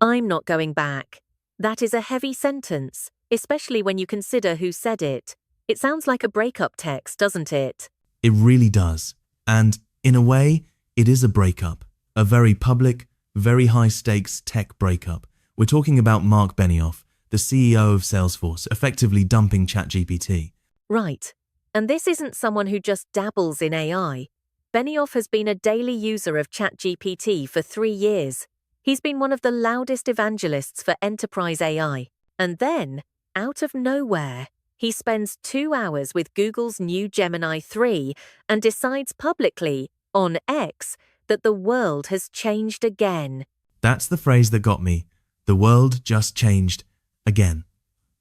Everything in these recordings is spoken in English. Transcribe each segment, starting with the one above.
I'm not going back. That is a heavy sentence, especially when you consider who said it. It sounds like a breakup text, doesn't it? It really does. And, in a way, it is a breakup. A very public, very high-stakes tech breakup. We're talking about Marc Benioff, the CEO of Salesforce, effectively dumping ChatGPT. Right. And this isn't someone who just dabbles in AI. Benioff has been a daily user of ChatGPT for 3 years. He's been one of the loudest evangelists for enterprise AI. And then, out of nowhere, he spends 2 hours with Google's new Gemini 3 and decides publicly, on X, that the world has changed again. That's the phrase that got me. The world just changed again.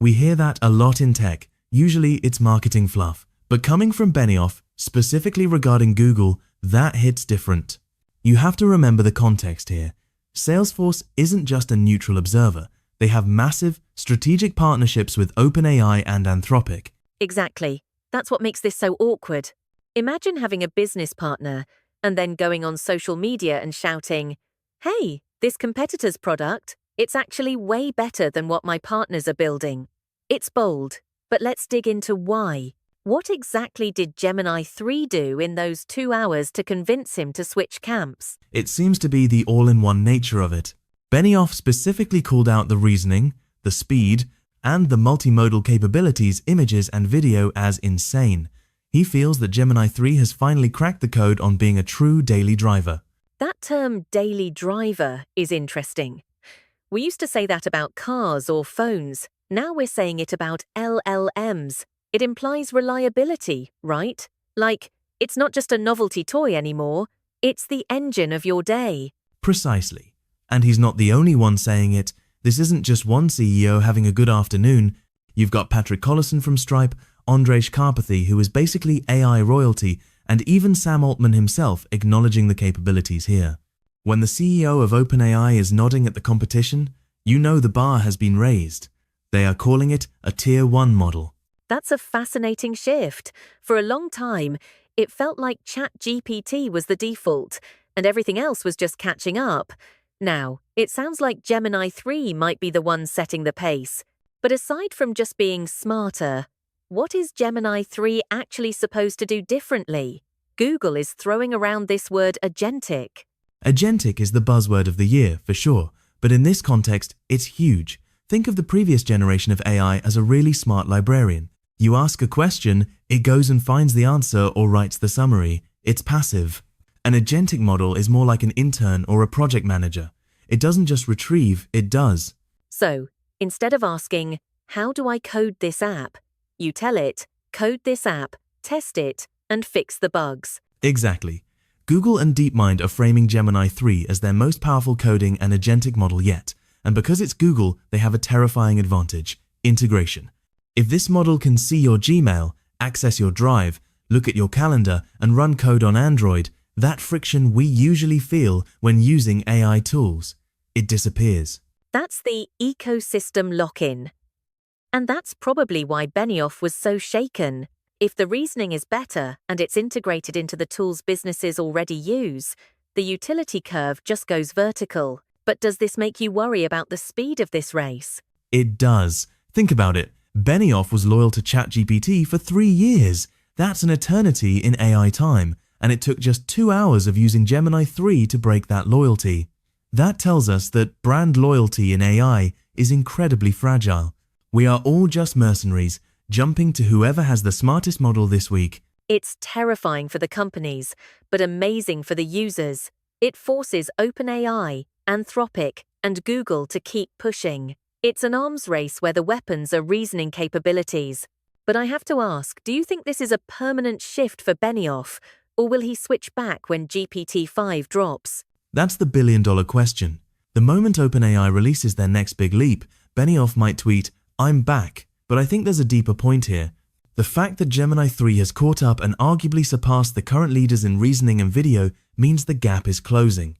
We hear that a lot in tech. Usually it's marketing fluff. But coming from Benioff, specifically regarding Google, that hits different. You have to remember the context here. Salesforce isn't just a neutral observer. They have massive, strategic partnerships with OpenAI and Anthropic. Exactly. That's what makes this so awkward. Imagine having a business partner and then going on social media and shouting, "Hey, this competitor's product, it's actually way better than what my partners are building." It's bold, but let's dig into why. What exactly did Gemini 3 do in those 2 hours to convince him to switch camps? It seems to be the all-in-one nature of it. Benioff specifically called out the reasoning, the speed, and the multimodal capabilities, images and video as insane. He feels that Gemini 3 has finally cracked the code on being a true daily driver. That term daily driver is interesting. We used to say that about cars or phones. Now we're saying it about LLMs. It implies reliability, right? Like, it's not just a novelty toy anymore, it's the engine of your day. Precisely. And he's not the only one saying it. This isn't just one CEO having a good afternoon. You've got Patrick Collison from Stripe, Andrej Karpathy, who is basically AI royalty, and even Sam Altman himself acknowledging the capabilities here. When the CEO of OpenAI is nodding at the competition, you know the bar has been raised. They are calling it a Tier 1 model. That's a fascinating shift. For a long time, it felt like ChatGPT was the default, and everything else was just catching up. Now, it sounds like Gemini 3 might be the one setting the pace. But aside from just being smarter, what is Gemini 3 actually supposed to do differently? Google is throwing around this word agentic. Agentic is the buzzword of the year, for sure, but in this context, it's huge. Think of the previous generation of AI as a really smart librarian. You ask a question, it goes and finds the answer or writes the summary. It's passive. An agentic model is more like an intern or a project manager. It doesn't just retrieve, it does. So, instead of asking, "How do I code this app?" you tell it, "Code this app, test it, and fix the bugs." Exactly. Google and DeepMind are framing Gemini 3 as their most powerful coding and agentic model yet. And because it's Google, they have a terrifying advantage: integration. If this model can see your Gmail, access your Drive, look at your calendar, and run code on Android, that friction we usually feel when using AI tools, it disappears. That's the ecosystem lock-in. And that's probably why Benioff was so shaken. If the reasoning is better and it's integrated into the tools businesses already use, the utility curve just goes vertical. But does this make you worry about the speed of this race? It does. Think about it. Benioff was loyal to ChatGPT for 3 years. That's an eternity in AI time, and it took just 2 hours of using Gemini 3 to break that loyalty. That tells us that brand loyalty in AI is incredibly fragile. We are all just mercenaries, jumping to whoever has the smartest model this week. It's terrifying for the companies, but amazing for the users. It forces OpenAI, Anthropic, and Google to keep pushing. It's an arms race where the weapons are reasoning capabilities. But I have to ask, do you think this is a permanent shift for Benioff, or will he switch back when GPT-5 drops? That's the billion-dollar question. The moment OpenAI releases their next big leap, Benioff might tweet, "I'm back." But I think there's a deeper point here. The fact that Gemini 3 has caught up and arguably surpassed the current leaders in reasoning and video means the gap is closing.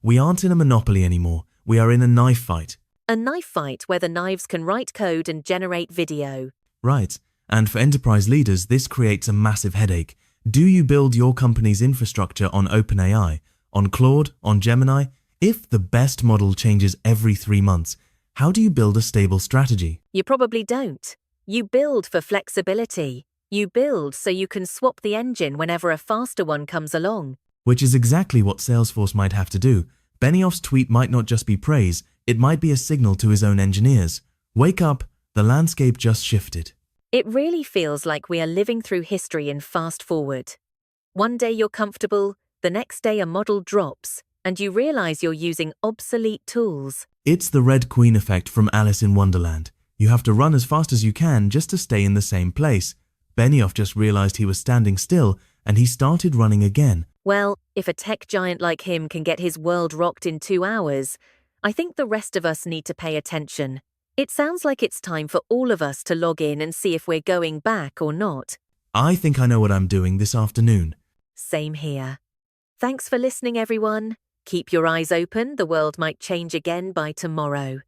We aren't in a monopoly anymore. We are in a knife fight. A knife fight where the knives can write code and generate video. Right. And for enterprise leaders, this creates a massive headache. Do you build your company's infrastructure on OpenAI, on Claude, on Gemini? If the best model changes every 3 months, how do you build a stable strategy? You probably don't. You build for flexibility. You build so you can swap the engine whenever a faster one comes along. Which is exactly what Salesforce might have to do. Benioff's tweet might not just be praise, it might be a signal to his own engineers. Wake up, the landscape just shifted. It really feels like we are living through history in fast forward. One day you're comfortable, the next day a model drops, and you realize you're using obsolete tools. It's the Red Queen effect from Alice in Wonderland. You have to run as fast as you can just to stay in the same place. Benioff just realized he was standing still, and he started running again. Well, if a tech giant like him can get his world rocked in 2 hours, I think the rest of us need to pay attention. It sounds like it's time for all of us to log in and see if we're going back or not. I think I know what I'm doing this afternoon. Same here. Thanks for listening, everyone. Keep your eyes open, the world might change again by tomorrow.